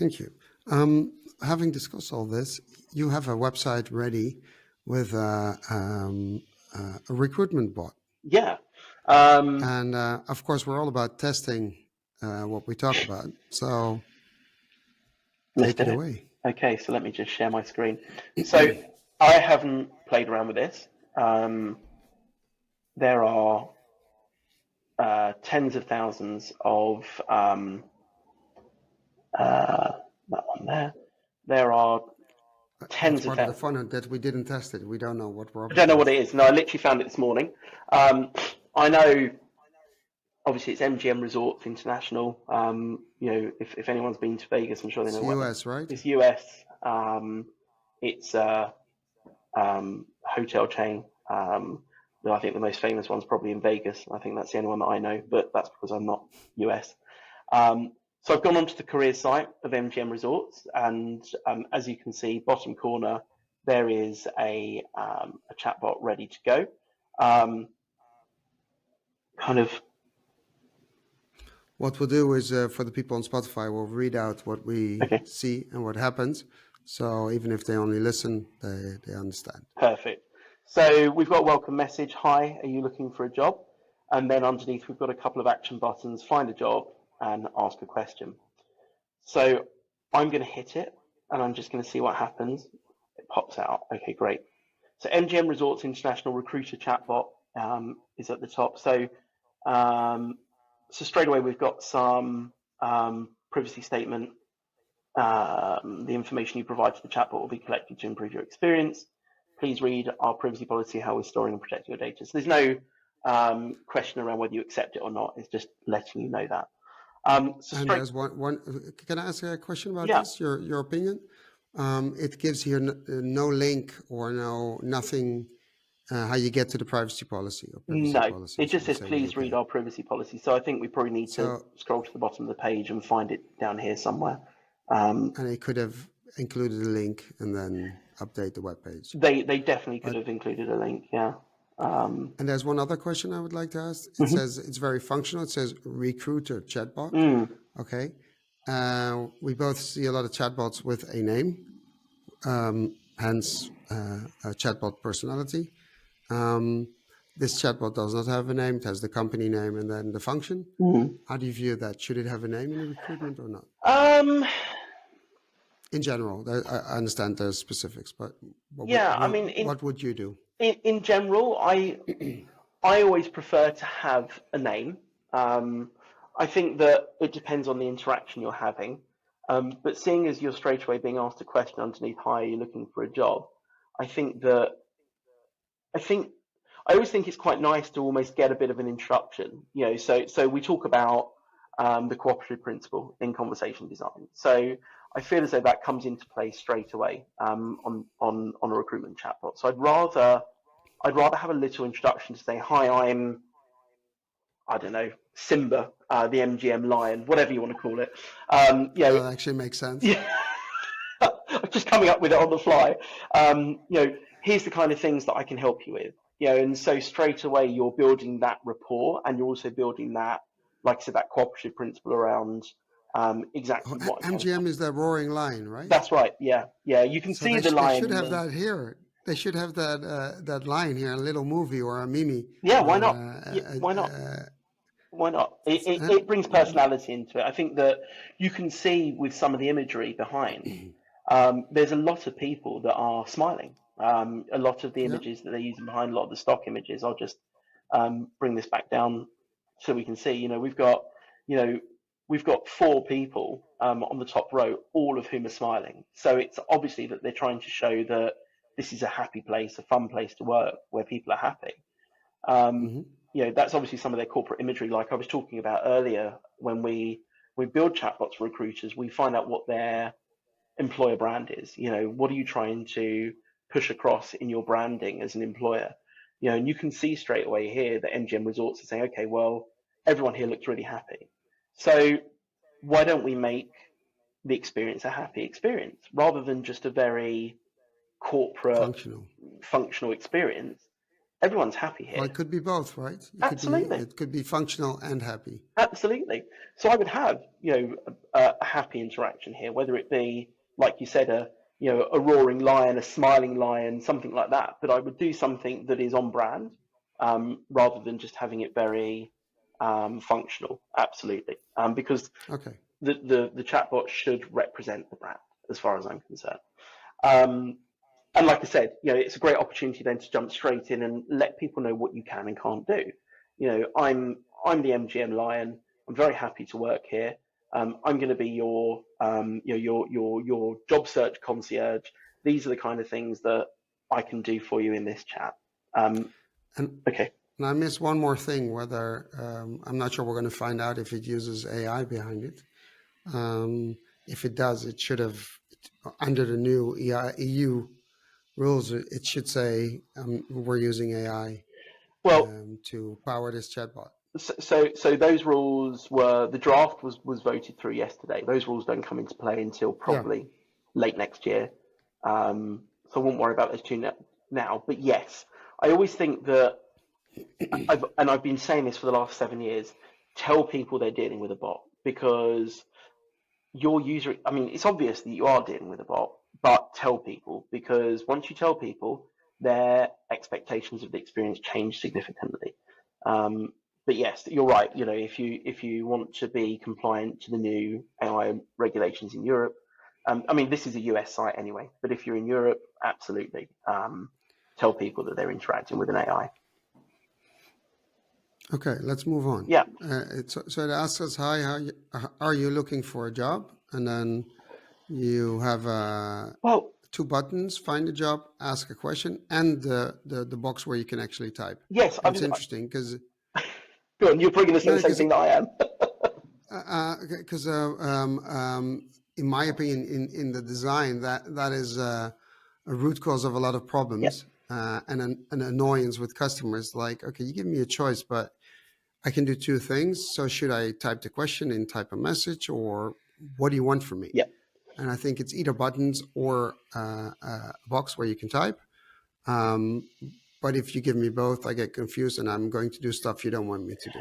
Thank you. Having discussed all this, you have a website ready with a recruitment bot. Yeah. And of course, we're all about testing what we talk about. So take it away. Okay, so let me just share my screen. So I haven't played around with this. There are tens of thousands of that one there. There are tens of Part of the thousands. fun that we didn't test it. We don't know what we're up I don't know what against. it is. No, I literally found it this morning. I know, obviously, it's MGM Resorts International. If anyone's been to Vegas, I'm sure they know It's what US, right? it's US. It's a hotel chain. I think the most famous one's probably in Vegas. I think that's the only one that I know, but that's because I'm not US. So I've gone onto the career site of MGM Resorts, and as you can see, bottom corner, there is a chatbot ready to go. What we'll do is for the people on Spotify, we'll read out what we see and what happens. So even if they only listen, they understand. Perfect. So we've got a welcome message. Hi, are you looking for a job? And then underneath, we've got a couple of action buttons, find a job and ask a question. So I'm going to hit it and I'm just going to see what happens. It pops out. Okay, great. So MGM Resorts International Recruiter Chatbot is at the top. So straight away, we've got some privacy statement. The information you provide to the chatbot will be collected to improve your experience. Please read our privacy policy, how we're storing and protecting your data. So there's no question around whether you accept it or not. It's just letting you know that. And there's one. Can I ask a question about this? Your opinion? It gives here no link or nothing. How you get to the privacy policy or privacy policy? It just says please read our privacy policy. So I think we probably need to scroll to the bottom of the page and find it down here somewhere. And it could have included a link and then update the web page. They definitely could have included a link, yeah. And there's one other question I would like to ask. It says it's very functional. It says recruiter chatbot. Okay. We both see a lot of chatbots with a name, hence a chatbot personality. This chatbot does not have a name. It has the company name and then the function. How do you view that? Should it have a name in recruitment or not? In general, I understand there's specifics, but what would you do? In general, I always prefer to have a name. I think that it depends on the interaction you're having. But seeing as you're straight away being asked a question underneath, hi, are you looking for a job? I always think it's quite nice to almost get a bit of an introduction. So we talk about the cooperative principle in conversation design. So I feel as though that comes into play straight away on a recruitment chatbot. So I'd rather have a little introduction to say, hi, I don't know, Simba, the MGM lion, whatever you want to call it. That actually makes sense. Yeah. I'm just coming up with it on the fly. Here's the kind of things that I can help you with. And so straight away you're building that rapport, and you're also building that, like I said, that cooperative principle around exactly what MGM is the roaring lion, right? That's right. Yeah. You can see the lion. They should have that here. They should have that line here, a little movie or a meme. Yeah, why not? Why not? Why not? It brings personality into it. I think that you can see with some of the imagery behind, there's a lot of people that are smiling. A lot of the images that they're using behind, a lot of the stock images. I'll just bring this back down so we can see. We've got 4 people on the top row, all of whom are smiling. So it's obviously that they're trying to show that this is a happy place, a fun place to work, where people are happy. That's obviously some of their corporate imagery, like I was talking about earlier. When we build chatbots for recruiters, we find out what their employer brand is. What are you trying to push across in your branding as an employer? And you can see straight away here that MGM Resorts are saying, okay, well, everyone here looks really happy. So why don't we make the experience a happy experience rather than just a very corporate functional experience? everyone's happy here. Well, it could be both, right? Absolutely. It could be functional and happy. Absolutely. So I would have, a happy interaction here, whether it be, like you said, a roaring lion, a smiling lion, something like that. But I would do something that is on brand, rather than just having it very functional. Absolutely. Because Okay. the chatbot should represent the brand, as far as I'm concerned. Um, and like I said, it's a great opportunity then to jump straight in and let people know what you can and can't do. I'm the MGM Lion. I'm very happy to work here. I'm going to be your job search concierge. These are the kind of things that I can do for you in this chat. Okay. And I missed one more thing. Whether I'm not sure we're going to find out if it uses AI behind it. If it does, it should have, under the new EU rules, it should say we're using AI to power this chatbot. So those rules the draft was voted through yesterday. Those rules don't come into play until probably late next year. So I won't worry about those two now. But yes, I always think that I've been saying this for the last 7 years. Tell people they're dealing with a bot, because it's obvious that you are dealing with a bot, but tell people, because once you tell people, their expectations of the experience change significantly. But yes, you're right. If you want to be compliant to the new AI regulations in Europe, this is a US site anyway, but if you're in Europe, absolutely, tell people that they're interacting with an AI. Okay, let's move on. Yeah. So it asks us, hi, are you looking for a job? And then you have 2 buttons: find a job, ask a question, and the box where you can actually type. Yes, it's interesting because. Go on, you're probably going to say the same thing that I am. Because in my opinion, in the design, that is a root cause of a lot of problems. And an annoyance with customers. Like, okay, you give me a choice, but I can do 2 things. So should I type the question and type a message, or what do you want from me? Yeah. And I think it's either buttons or a box where you can type. But if you give me both, I get confused and I'm going to do stuff you don't want me to do.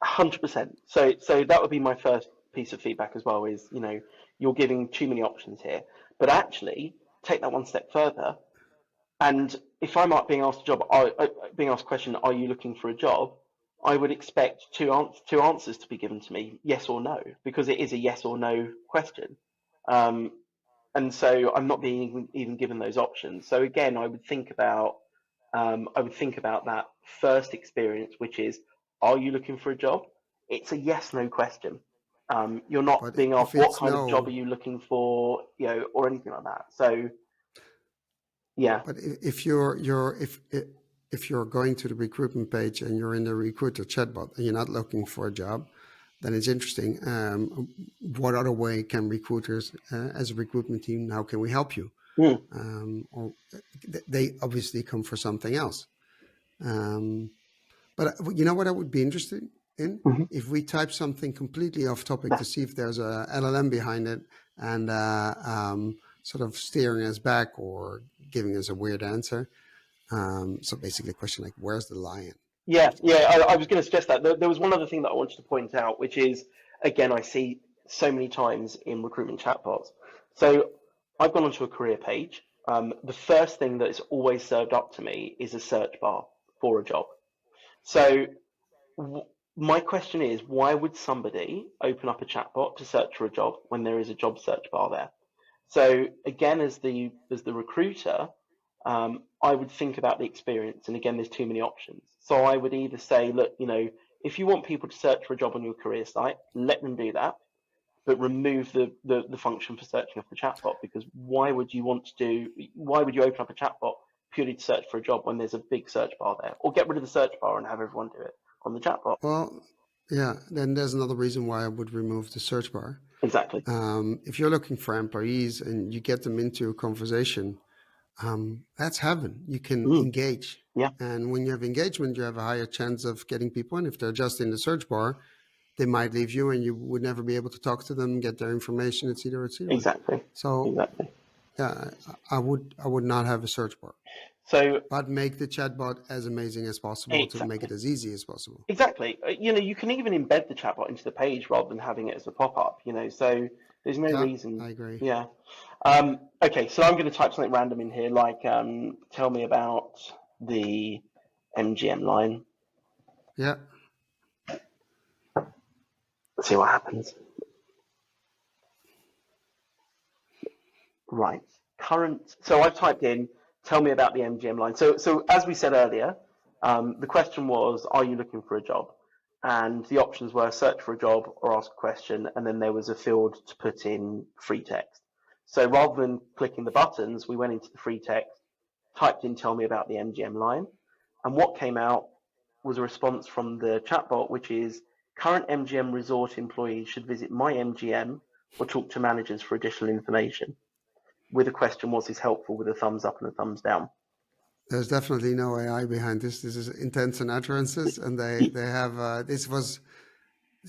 100%. So that would be my first piece of feedback as well, is, you're giving too many options here. But actually, take that one step further. And if I'm being asked a question, are you looking for a job? I would expect two answers to be given to me, yes or no, because it is a yes or no question. And so I'm not being even given those options. So again, I would think about that first experience, which is, are you looking for a job? It's a yes/no question. You're not being asked what kind of job are you looking for, or anything like that. So, yeah. But if you're going to the recruitment page and you're in the recruiter chatbot and you're not looking for a job, then it's interesting. What other way can recruiters, as a recruitment team, how can we help you? Or they obviously come for something else. But you know what I would be interested in? If we type something completely off topic to see if there's a LLM behind it and sort of steering us back or giving us a weird answer. So basically a question like, where's the lion? Yeah, I was going to suggest that. There was one other thing that I wanted to point out, which is, again, I see so many times in recruitment chatbots. So I've gone onto a career page. The first thing that is always served up to me is a search bar for a job. So my question is, why would somebody open up a chatbot to search for a job when there is a job search bar there? So again, as the recruiter, I would think about the experience. And again, there's too many options. So I would either say, look, if you want people to search for a job on your career site, let them do that, but remove the function for searching off the chatbot, because why would you open up a chatbot purely to search for a job when there's a big search bar there? Or get rid of the search bar and have everyone do it on the chatbot. Well, yeah, then there's another reason why I would remove the search bar. Exactly. If you're looking for employees and you get them into a conversation, that's heaven. You can engage. Yeah. And when you have engagement, you have a higher chance of getting people in. If they're just in the search bar, they might leave you and you would never be able to talk to them, get their information, etc. Exactly. So exactly. Yeah, I would not have a search bar. So, but make the chatbot as amazing as possible to make it as easy as possible. Exactly. You can even embed the chatbot into the page rather than having it as a pop-up. So there's no reason. I agree. Yeah. Okay, so I'm going to type something random in here, like tell me about the MGM line. Yeah. Let's see what happens. Right. So I've typed in, tell me about the MGM line. So as we said earlier, the question was, are you looking for a job? And the options were search for a job or ask a question, and then there was a field to put in free text. So rather than clicking the buttons, we went into the free text, typed in tell me about the MGM line, and what came out was a response from the chatbot, which is current MGM resort employees should visit my MGM or talk to managers for additional information. With a question, was this helpful, with a thumbs up and a thumbs down? There's definitely no AI behind this. This is intents and utterances, and they have this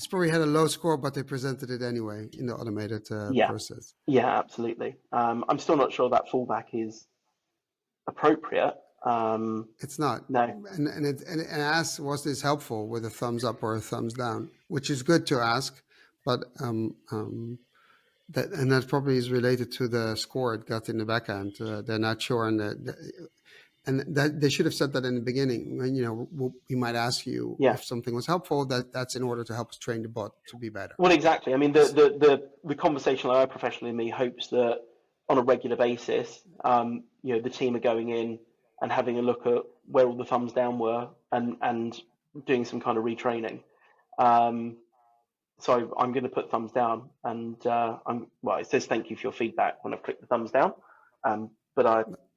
probably had a low score, but they presented it anyway in the automated process. Yeah, absolutely. I'm still not sure that fallback is appropriate. It's not. No. And it asks, was this helpful, with a thumbs up or a thumbs down, which is good to ask, but that probably is related to the score it got in the backend. They're not sure, and that they should have said that in the beginning. When we might ask you if something was helpful. That's in order to help us train the bot to be better. Well, exactly. I mean, the conversational AI professional in me hopes that on a regular basis, the team are going in and having a look at where all the thumbs down were and doing some kind of retraining. So I'm going to put thumbs down, and it says thank you for your feedback when I've clicked the thumbs down.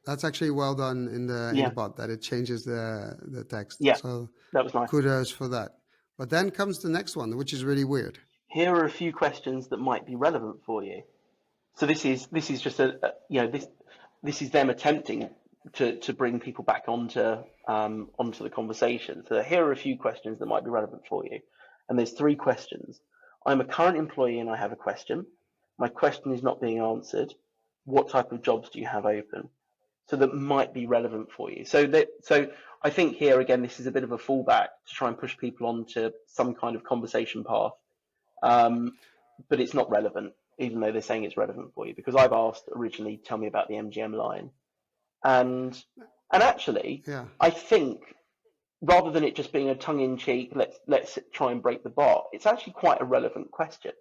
That's actually well done in the bot, that it changes the text. Yeah, so that was nice. Kudos for that. But then comes the next one, which is really weird. Here are a few questions that might be relevant for you. So this is just this is them attempting to bring people back onto the conversation. So here are a few questions that might be relevant for you. And there's 3 questions. I'm a current employee and I have a question. My question is not being answered. What type of jobs do you have open? So that might be relevant for you. So I think here again, this is a bit of a fallback to try and push people onto some kind of conversation path. But it's not relevant, even though they're saying it's relevant for you, because I've asked originally, tell me about the MGM line. And actually, I think rather than it just being a tongue-in-cheek, let's try and break the bot, it's actually quite a relevant question,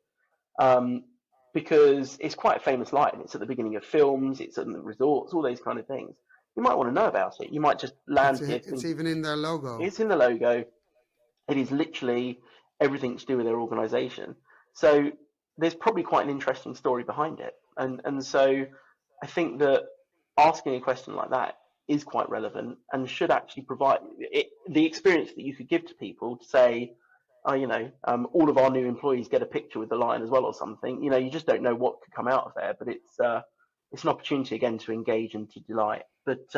because it's quite a famous line. It's at the beginning of films, it's in the resorts, all those kind of things. You might want to know about it. You might just land here. It's even in their logo. It's in the logo. It is literally everything to do with their organization. So there's probably quite an interesting story behind it. And so I think that asking a question like that is quite relevant and should actually provide the experience that you could give to people to say, all of our new employees get a picture with the line as well or something. You just don't know what could come out of there, but it's an opportunity again to engage and to delight. But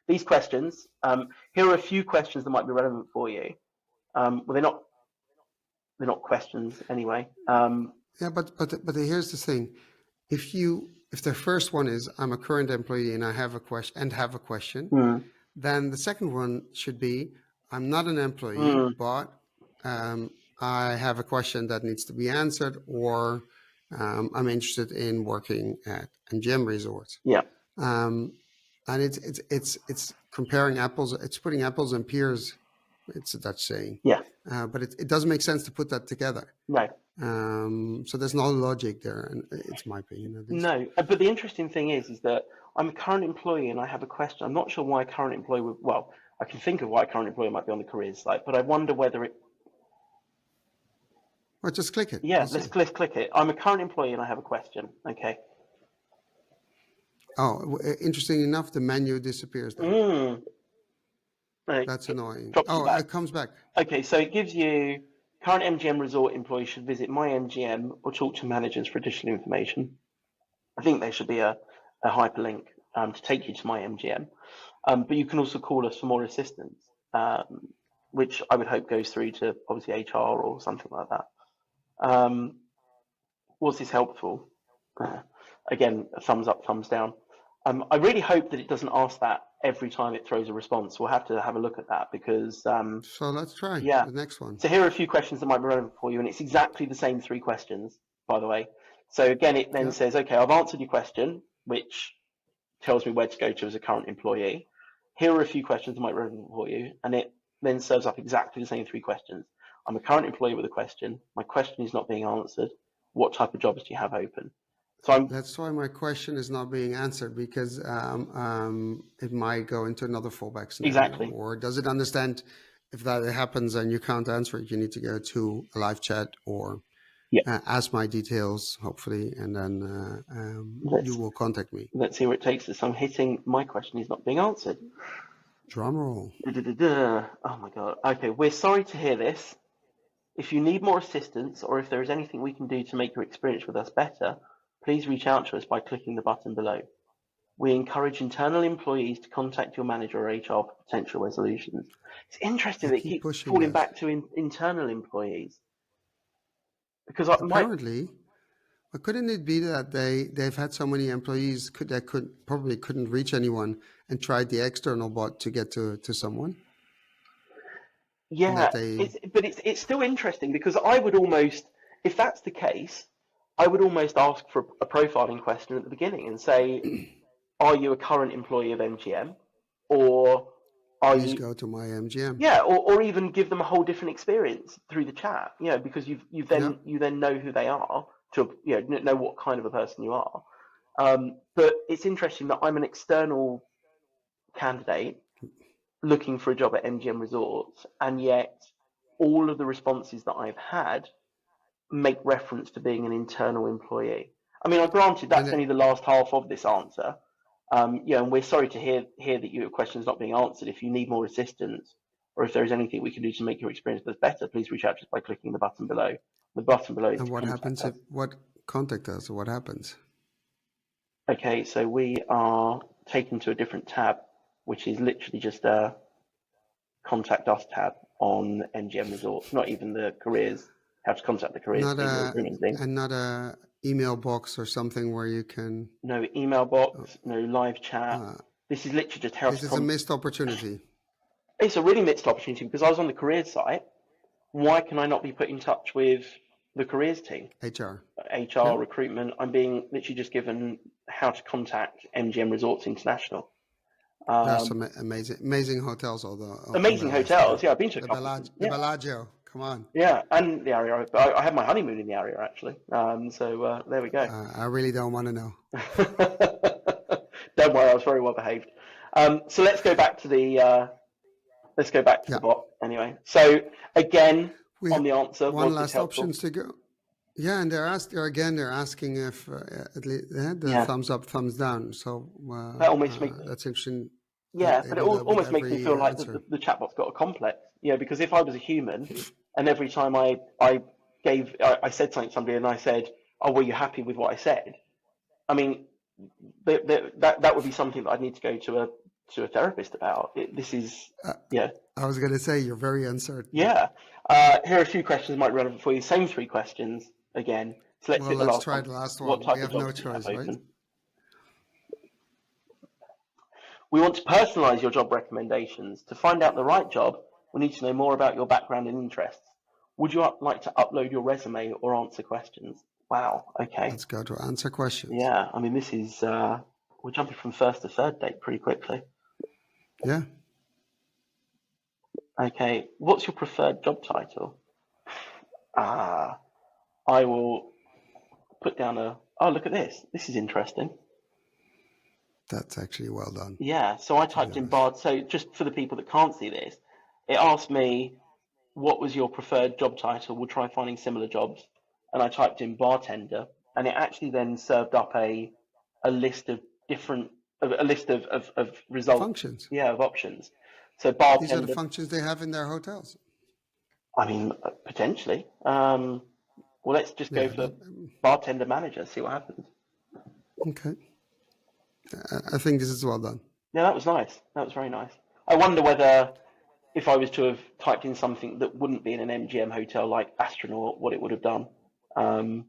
these questions, here are a few questions that might be relevant for you. Well, they're not questions anyway. Yeah, but here's the thing: if the first one is I'm a current employee and I have a question, then the second one should be I'm not an employee, but I have a question that needs to be answered, or I'm interested in working at MGM Resorts. Yeah. And it's comparing apples. It's putting apples and pears. It's a Dutch saying. Yeah. But it doesn't make sense to put that together. No. So there's no logic there, and it's my opinion. No, but the interesting thing is that I'm a current employee and I have a question. I'm not sure why a current employee would. Well, I can think of why a current employee might be on the careers site, but I wonder whether it. Well, just click it. Yeah, let's click it. I'm a current employee and I have a question. Okay. Oh, interesting enough, the menu disappears then. That's annoying. It comes back. Okay, so it gives you current MGM resort employees should visit my MGM or talk to managers for additional information. I think there should be a hyperlink to take you to my MGM. But you can also call us for more assistance, which I would hope goes through to obviously H.A.I.R or something like that. Was this helpful? Again, a thumbs up, thumbs down. I really hope that it doesn't ask that every time it throws a response. We'll have to have a look at that because so let's try the next one. So here are a few questions that might be relevant for you, and it's exactly the same 3 questions, by the way. So again, it then says, okay, I've answered your question, which tells me where to go to as a current employee. Here are a few questions that might be relevant for you, and it then serves up exactly the same 3 questions. I'm a current employee with a question. My question is not being answered. What type of jobs do you have open? So that's why my question is not being answered, because it might go into another fallback scenario. Exactly. Or does it understand if that happens and you can't answer it, you need to go to a live chat or ask my details, hopefully, and then you will contact me. Let's see where it takes us. I'm hitting my question is not being answered. Drum roll. Oh my God. Okay, we're sorry to hear this. If you need more assistance or if there is anything we can do to make your experience with us better, please reach out to us by clicking the button below. We encourage internal employees to contact your manager or HR for potential resolutions. It's interesting that it keeps falling back to internal employees. Because apparently, but couldn't it be that they've had so many employees that probably couldn't reach anyone and tried the external bot to get to someone? Yeah, but it's still interesting because I would almost, if that's the case, I would almost ask for a profiling question at the beginning and say, are you a current employee of MGM, or are Please go to my MGM? Yeah, or even give them a whole different experience through the chat. Because you then know who they are to know what kind of a person you are. But it's interesting that I'm an external candidate looking for a job at MGM Resorts, and yet all of the responses that I've had make reference to being an internal employee. I mean, granted, that's only the last half of this answer. And we're sorry to hear that your question is not being answered. If you need more assistance, or if there is anything we can do to make your experience better, please reach out to us by clicking the button below. The button below is and what happens us. What contact us? What happens? Okay, so we are taken to a different tab, which is literally just a contact us tab on MGM Resorts. Not even the careers. How to contact the careers team. And not a email box or something where you can. No email box. No live chat. This is literally just how. This is a missed opportunity. It's a really missed opportunity because I was on the careers site. Why can I not be put in touch with the careers team? H.A.I.R. Recruitment. I'm being literally just given how to contact MGM Resorts International. There's some amazing hotels, amazing hotels. Yeah, I've been to a couple. The Bellagio. Come on. Yeah, and the ARIA. I had my honeymoon in the ARIA actually. So there we go. I really don't want to know. Don't worry, I was very well behaved. So let's go back to the the bot anyway. So again, on the answer, one last options to go. Yeah, and they're asking if at least the thumbs up, thumbs down. So that almost makes that's interesting. Yeah, but it almost makes me feel like the chatbot's got a complex. Because if I was a human, and every time I said something to somebody and I said, "Oh, were you happy with what I said?" I mean, that would be something that I'd need to go to a therapist about. This is I was going to say you're very uncertain. Yeah. Here are a few questions that might be relevant for you. Same 3 questions again. So let's try the last one. We have no choice, right? We want to personalize your job recommendations. To find out the right job, we need to know more about your background and interests. Would you like to upload your resume or answer questions? Wow. Okay. Let's go to answer questions. Yeah. I mean, this is we're jumping from first to third date pretty quickly. Yeah. Okay. What's your preferred job title? I will put down oh, look at this. This is interesting. That's actually well done. Yeah, so I typed in bar. So just for the people that can't see this, it asked me, what was your preferred job title? We'll try finding similar jobs. And I typed in bartender, and it actually then served up a list of results. Functions. Yeah, of options. So bartender. These are the functions they have in their hotels. I mean, potentially. Well, let's just go for bartender manager, see what happens. Okay. I think this is well done. Yeah, that was nice. That was very nice. I wonder whether if I was to have typed in something that wouldn't be in an MGM hotel like astronaut, what it would have done. I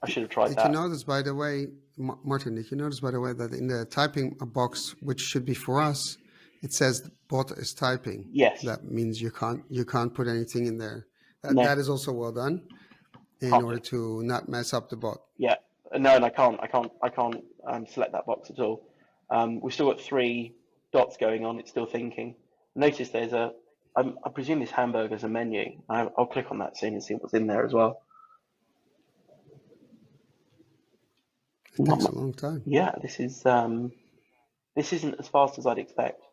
should have tried that. Did you notice, by the way, Martin, that in the typing box, which should be for us, it says the bot is typing. Yes. That means you can't put anything in there. That is also well done in order to not mess up the bot. Yeah. No, and I can't select that box at all. We've still got 3 dots going on. It's still thinking. Notice there's I presume this hamburger's a menu. I'll click on that soon and see what's in there as well. It takes a long time. Yeah, this isn't as fast as I'd expect.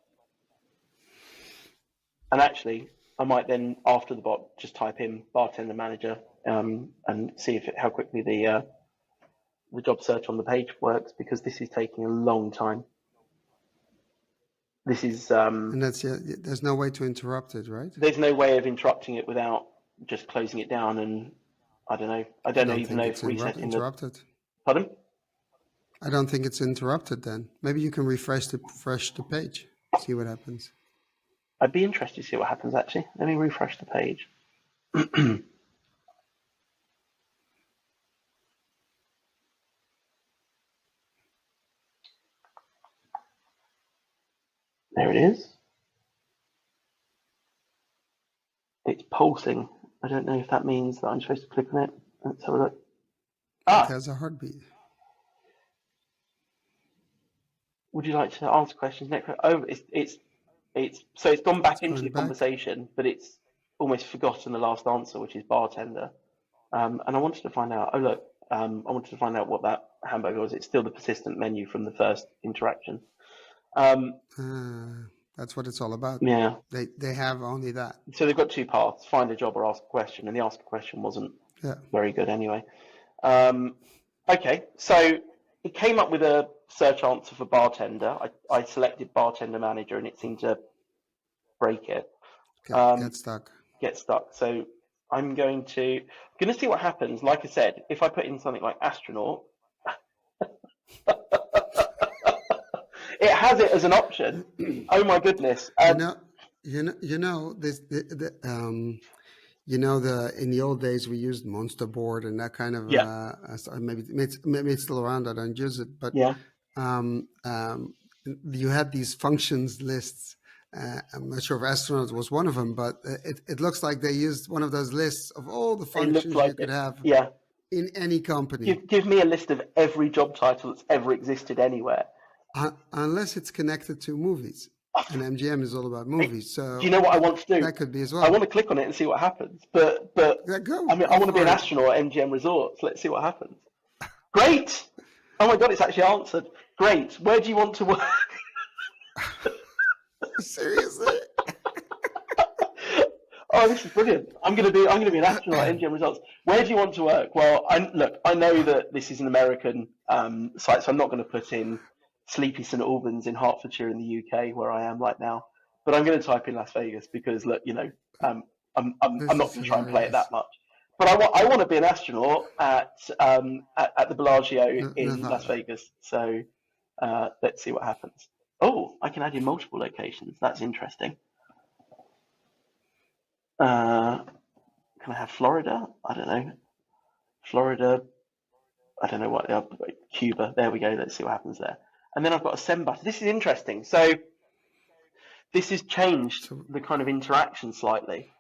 And actually, I might then, after the bot, just type in bartender manager and see how quickly the job search on the page works, because this is taking a long time. This is and there's no way to interrupt it, right? There's no way of interrupting it without just closing it down, and I don't know even know if resetting interrupted. Pardon? I don't think it's interrupted then. Maybe you can refresh the page, see what happens. I'd be interested to see what happens, actually. Let me refresh the page. There it is. It's pulsing. I don't know if that means that I'm supposed to click on it. Let's have a look. It has a heartbeat. Would you like to answer questions next? Oh, it's gone back into the conversation, but it's almost forgotten the last answer, which is bartender. And I wanted to find out. Oh look, I wanted to find out what that hamburger was. It's still the persistent menu from the first interaction. That's what it's all about. Yeah. They have only that. So they've got 2 paths: find a job or ask a question. And the ask a question wasn't very good anyway. Okay, so it came up with a search answer for bartender. I selected bartender manager, and it seemed to break it. Get stuck. Get stuck. So I'm going to see what happens. Like I said, if I put in something like astronaut, it has it as an option. Oh my goodness! In the old days we used Monster Board and that kind of maybe it's still around. I don't use it, but you had these functions lists. I'm not sure if astronaut was one of them, but it looks like they used one of those lists of all the functions you could have in any company. Give me a list of every job title that's ever existed anywhere. Unless it's connected to movies. And MGM is all about movies. So do you know what I want to do? That could be as well. I want to click on it and see what happens. But I want to be an astronaut at MGM Resorts. Let's see what happens. Great! Oh my God, it's actually answered. Great. Where do you want to work? Seriously? Oh, this is brilliant. I'm going to be an astronaut at MGM Resorts. Where do you want to work? Well, I know that this is an American site, so I'm not going to put in sleepy St Albans in Hertfordshire in the UK, where I am right now. But I'm going to type in Las Vegas because, look, I'm not going to try and play it that much. But I want to be an astronaut at the Bellagio in Las Vegas. So let's see what happens. Oh, I can add in multiple locations. That's interesting. Can I have Florida? I don't know. Florida. I don't know what. Cuba. There we go. Let's see what happens there. And then I've got a send button. This is interesting. So this has changed the kind of interaction slightly.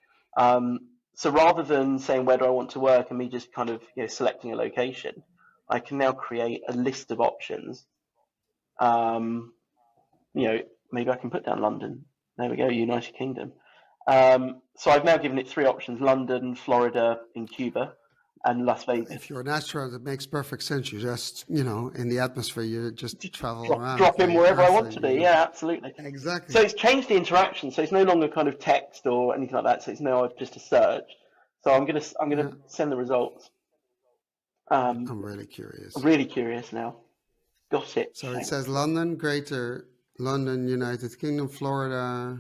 So rather than saying where do I want to work and me just kind of selecting a location, I can now create a list of options. Maybe I can put down London. There we go, United Kingdom. So I've now given it 3 options: London, Florida, and Cuba, and Las Vegas. If you're an astronaut, it makes perfect sense. You just, in the atmosphere, you just travel around. Drop in wherever I want to be. Yeah, absolutely. Exactly. So it's changed the interaction. So it's no longer kind of text or anything like that. So it's now just a search. So I'm gonna send the results. I'm really curious. I'm really curious now. Got it. So it says London, Greater London, United Kingdom, Florida,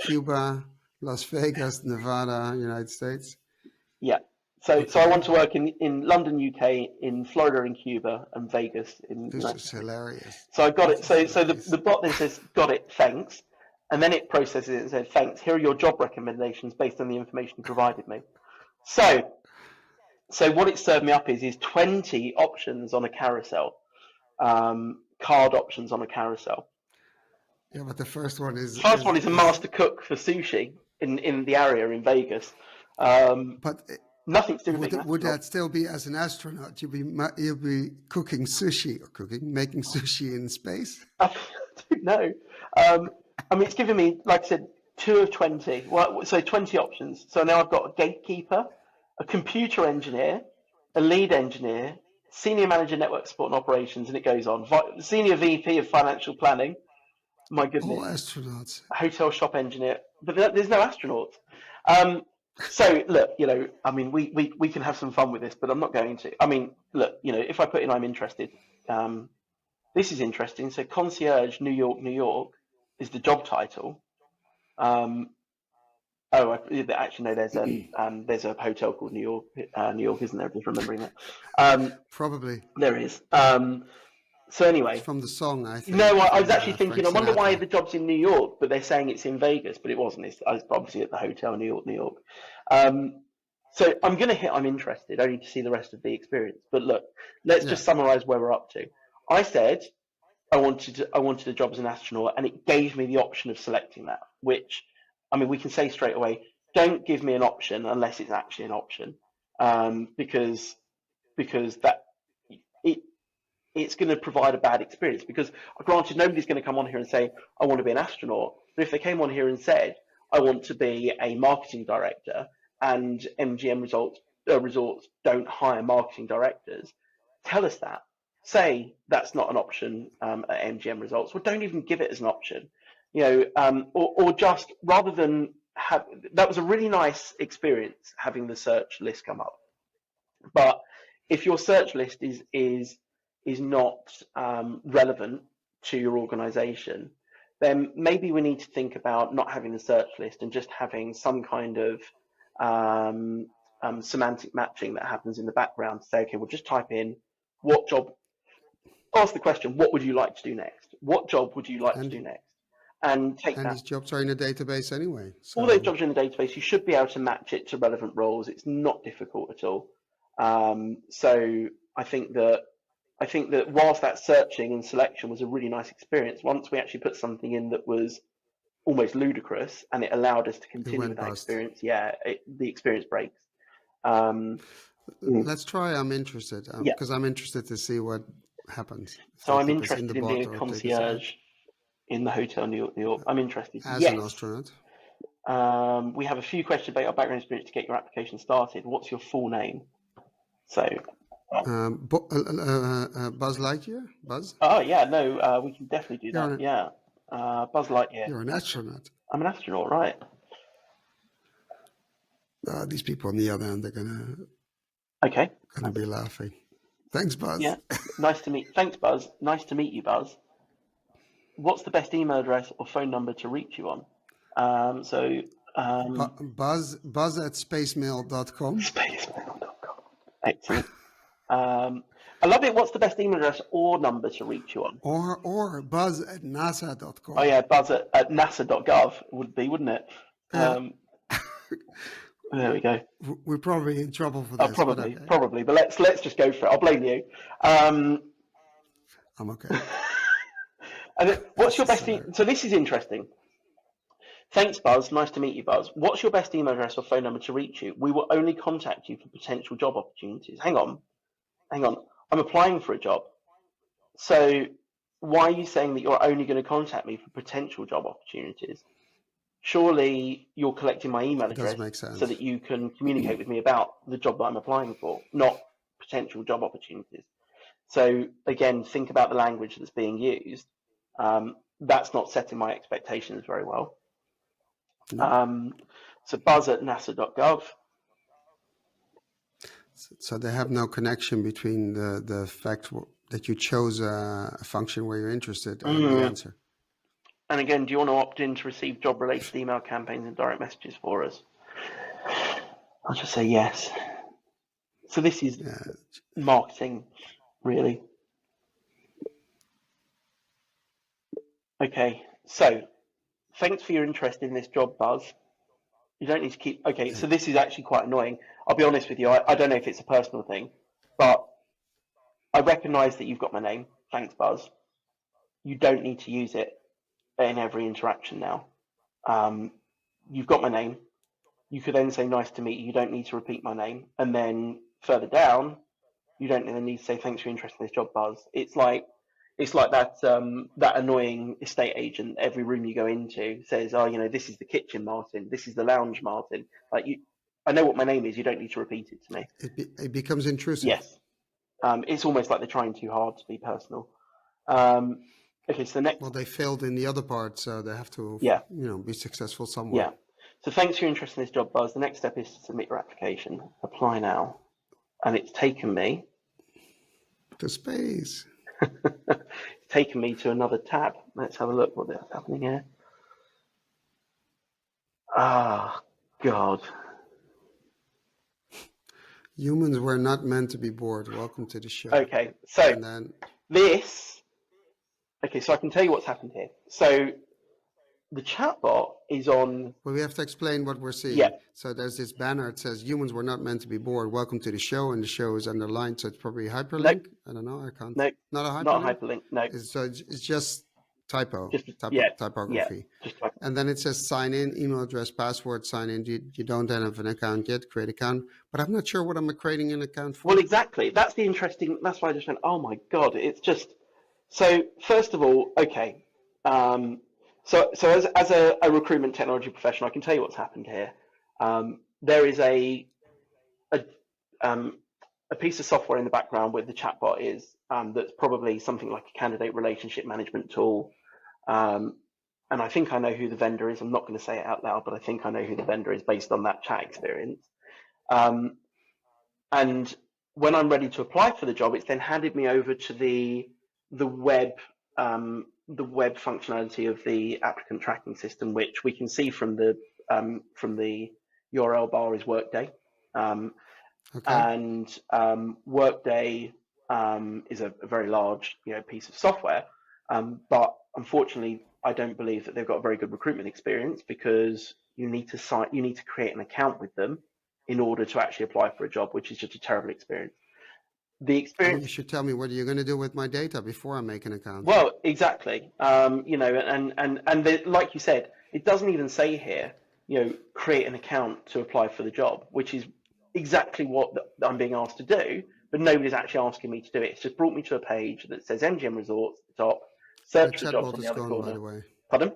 Cuba, Las Vegas, Nevada, United States. Yeah. So I want to work in London, UK, in Florida, in Cuba, and Vegas. This is hilarious. So I got it. So the bot then says, "Got it, thanks," and then it processes it and says, "Thanks. Here are your job recommendations based on the information you provided me." So what it served me up is 20 options on a carousel, card options on a carousel. Yeah, but the first one is First one is a master cook for sushi in the area in Vegas. But nothing to do with would that still be as an astronaut? You'll be cooking sushi or making sushi in space? I don't know. I mean, it's given me, like I said, 2 of 20. Well, so 20 options. So now I've got a gatekeeper, a computer engineer, a lead engineer, senior manager network support and operations, and it goes on. Senior VP of financial planning. My goodness. All astronauts. Hotel shop engineer, but there's no astronauts. So look, I mean, we can have some fun with this, but I'm not going to. I mean, look, if I put in I'm interested, this is interesting. So concierge New York, New York is the job title. Actually no, there's a hotel called New York, New York, isn't there? Just remembering that. Probably there is. So anyway, it's from the song, I think. No, I was actually thinking, I wonder why the job's in New York, but they're saying it's in Vegas, but it wasn't. It's obviously at the hotel, New York, New York. So I'm going to hit I'm interested, only to see the rest of the experience. But look, let's just summarize where we're up to. I said I wanted a job as an astronaut, and it gave me the option of selecting that, which, I mean, we can say straight away, don't give me an option unless it's actually an option, because that it's going to provide a bad experience. Because granted, nobody's going to come on here and say, I want to be an astronaut. But if they came on here and said, I want to be a marketing director, and MGM resorts don't hire marketing directors, tell us that. Say that's not an option at MGM Resorts. Well, don't even give it as an option. Or just rather than have, that was a really nice experience having the search list come up. But if your search list is not relevant to your organization, then maybe we need to think about not having the search list and just having some kind of semantic matching that happens in the background to say, okay, we'll just type in what job, ask the question, what would you like to do next? What job would you like to do next? And take that. And these jobs are in a database anyway. So. All those jobs are in the database. You should be able to match it to relevant roles. It's not difficult at all. So I think that whilst that searching and selection was a really nice experience, once we actually put something in that was almost ludicrous and it allowed us to continue with that experience, the experience breaks. Let's try I'm interested, because I'm interested to see what happens. So I'm interested in being a concierge in the hotel New York, New York. I'm interested. As an astronaut. We have a few questions about your background experience to get your application started. What's your full name? So... Buzz Lightyear? Buzz? Oh, yeah, no, we can definitely do that. Buzz Lightyear. You're an astronaut. I'm an astronaut, right. These people on the other end are gonna be laughing. Thanks, Buzz. Yeah, thanks, Buzz. Nice to meet you, Buzz. What's the best email address or phone number to reach you on? Buzz at spacemail.com. Spacemail.com. Excellent. I love it. What's the best email address or number to reach you on? Or buzz at nasa.com. Oh yeah, buzz at nasa.gov would be, wouldn't it? There we go. We're probably in trouble for this. Probably. But let's just go for it. I'll blame you. I'm okay. And what's your best? So this is interesting. Thanks, Buzz. Nice to meet you, Buzz. What's your best email address or phone number to reach you? We will only contact you for potential job opportunities. Hang on. I'm applying for a job. So why are you saying that you're only going to contact me for potential job opportunities? Surely you're collecting my email address so that you can communicate with me about the job that I'm applying for, not potential job opportunities. So again, think about the language that's being used. That's not setting my expectations very well. So buzz at nasa.gov. So they have no connection between the fact that you chose a function where you're interested and the answer. And again, do you want to opt in to receive job-related email campaigns and direct messages for us? I'll just say yes. So this is marketing, really. Okay, so thanks for your interest in this job, Buzz. You don't need to keep... Okay, so this is actually quite annoying. I'll be honest with you. I don't know if it's a personal thing, but I recognise that you've got my name. Thanks, Buzz. You don't need to use it. in every interaction now. You've got my name. You could then say nice to meet you. You don't need to repeat my name. And then further down, you don't even need to say thanks for your interest in this job, Buzz. It's like that that annoying estate agent. Every room you go into says, "Oh, this is the kitchen, Martin. This is the lounge, Martin." Like I know what my name is. You don't need to repeat it to me. It becomes intrusive. Yes, it's almost like they're trying too hard to be personal. Okay, so the next. Well, they failed in the other part, so they have to, be successful somewhere. Yeah. So thanks for your interest in this job, Buzz. The next step is to submit your application. Apply now, and it's taken me to space. It's taken me to another tab. Let's have a look what's happening here. Ah, God. Humans were not meant to be bored. Welcome to the show. Okay, so so I can tell you what's happened here. So the chatbot is on. Well, we have to explain what we're seeing. Yeah. So there's this banner. It says humans were not meant to be bored. Welcome to the show, and the show is underlined. So it's probably a hyperlink. Nope. I don't know. I can't. No, not a hyperlink. Not a hyperlink. No. So it's just typography. Yeah, just typo. And then it says sign in, email address, password, sign in. You don't have an account yet. Create account. But I'm not sure what I'm creating an account for. Well, exactly. That's the interesting. That's why I just went, oh my God! It's just. So first of all, okay. So as a recruitment technology professional, I can tell you what's happened here. There is a piece of software in the background where the chatbot is that's probably something like a candidate relationship management tool. And I think I know who the vendor is. I'm not going to say it out loud, but I think I know who the vendor is based on that chat experience. And when I'm ready to apply for the job, it's then handed me over to the web functionality of the applicant tracking system, which we can see from the URL bar is Workday. And Workday is a very large piece of software, but unfortunately I don't believe that they've got a very good recruitment experience, because you need to create an account with them in order to actually apply for a job, which is just a terrible experience. The experience. You should tell me what you're going to do with my data before I make an account. Well, exactly. And like you said, it doesn't even say here, create an account to apply for the job, which is exactly what I'm being asked to do, but nobody's actually asking me to do it. It's just brought me to a page that says MGM Resorts at the top, search for jobs on the other corner. By the way. Pardon?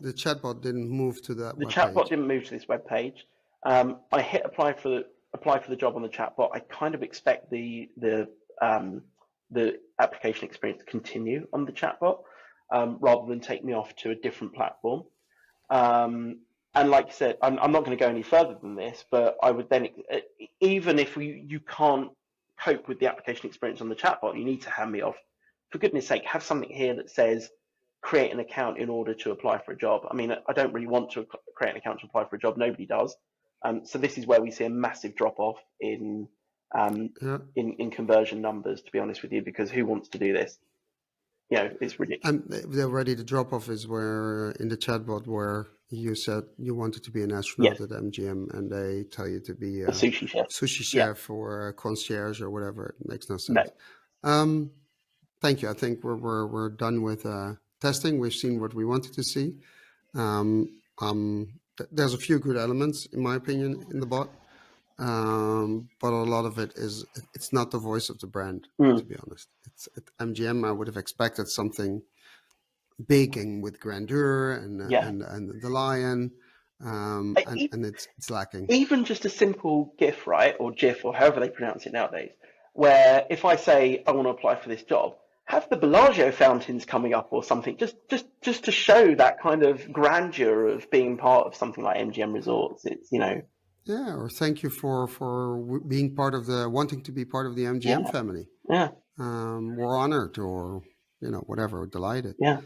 The chatbot didn't move to that. The chatbot didn't move to this web page. I hit apply for the job on the chatbot. I kind of expect the application experience to continue on the chatbot, rather than take me off to a different platform. And like you said, I'm not going to go any further than this, but I would then, even if you can't cope with the application experience on the chatbot, you need to hand me off. For goodness sake, have something here that says create an account in order to apply for a job. I mean, I don't really want to create an account to apply for a job. Nobody does. So this is where we see a massive drop off in conversion numbers, to be honest with you, because who wants to do this? It's ridiculous. And already the drop off is where in the chatbot where you said you wanted to be an astronaut at MGM, and they tell you to be a sushi chef or a concierge or whatever. It makes no sense. No. Thank you. I think we're done with testing. We've seen what we wanted to see. There's a few good elements, in my opinion, in the bot, but a lot of it's not the voice of the brand, to be honest. It's at MGM. I would have expected something big and with grandeur and the lion, and it's lacking. Even just a simple GIF, right, or GIF, or however they pronounce it nowadays, where if I say I want to apply for this job, have the Bellagio fountains coming up or something, just to show that kind of grandeur of being part of something like MGM Resorts. It's Yeah, or thank you for being wanting to be part of the MGM family. Yeah. We're honored, or whatever, delighted. Yeah.